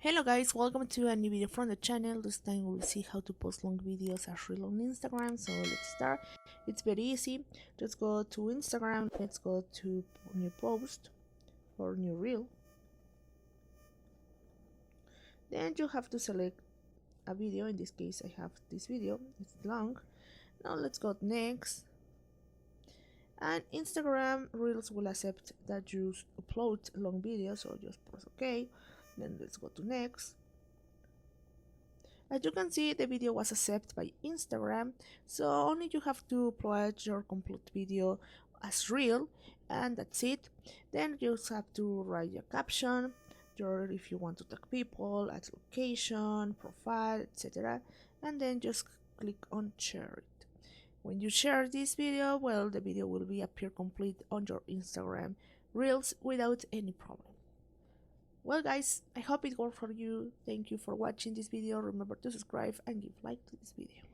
Hello guys, welcome to a new video from the channel. This time we'll see how to post long videos as reel on Instagram. So let's start. It's very easy. Just go to Instagram. Let's go to new post or new reel. Then you have to select a video. In this case I have this video. It's long. Now let's go next. And Instagram Reels will accept that you upload long videos, so just press OK. Then let's go to next. As you can see, the video was accepted by Instagram, so only you have to upload your complete video as reel, and that's it. Then you just have to write your caption, if you want to tag people, add location, profile, etc. And then just click on share it. When you share this video, well, the video will be appear complete on your Instagram Reels without any problem. Well guys, I hope it worked for you. Thank you for watching this video. Remember to subscribe and give like to this video.